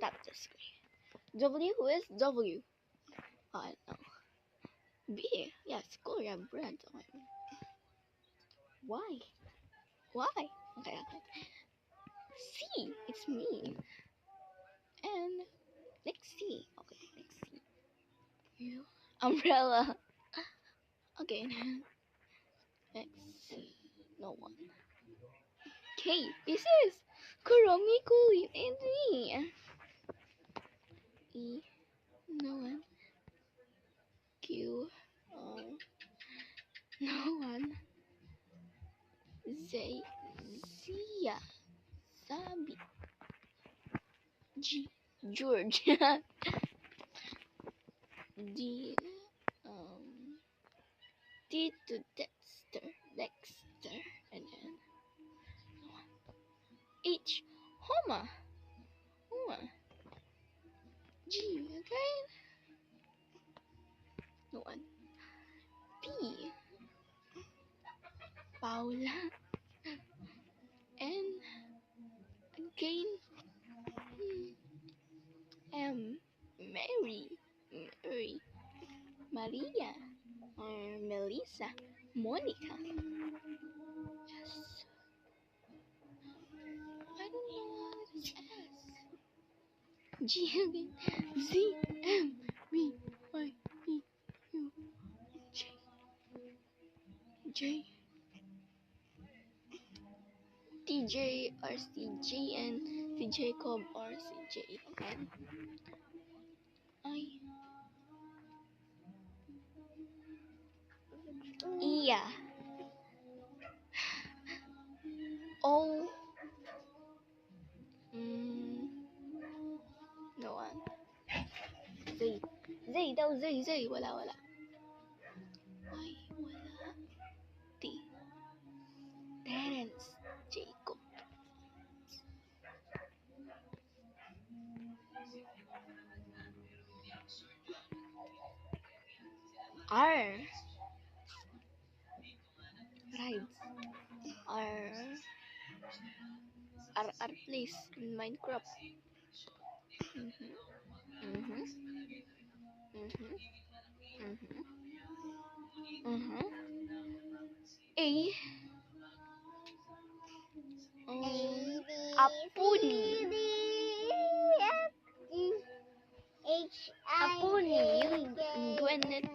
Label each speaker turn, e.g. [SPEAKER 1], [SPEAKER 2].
[SPEAKER 1] stop the screen. W, who is W? Oh, no. B, yes, Korea brand. Why? Okay. C, it's me. And next C. Okay, next C. U, umbrella. Okay. Next C. No one. K, this is Kuromiku and me. E, no one. Q, no one. Z, Zia, Zabi. G, George. D, D to Dexter, and then H, Homa. G, okay. No one. P, Paula. N, again. M, Mary, Maria, or Melissa, Monica. Yes. I don't know what it is. S, G again. Z, M, B, Y, E, U, J, TJ, RCJ, and C Jacob, RCJ, and I, Iya, O, no one. Z daw, Z, wala. Y, wala. T, Terence, Jacob. R, rides. R place in Minecraft. A, Apuni. Apuni, yung Gwennet,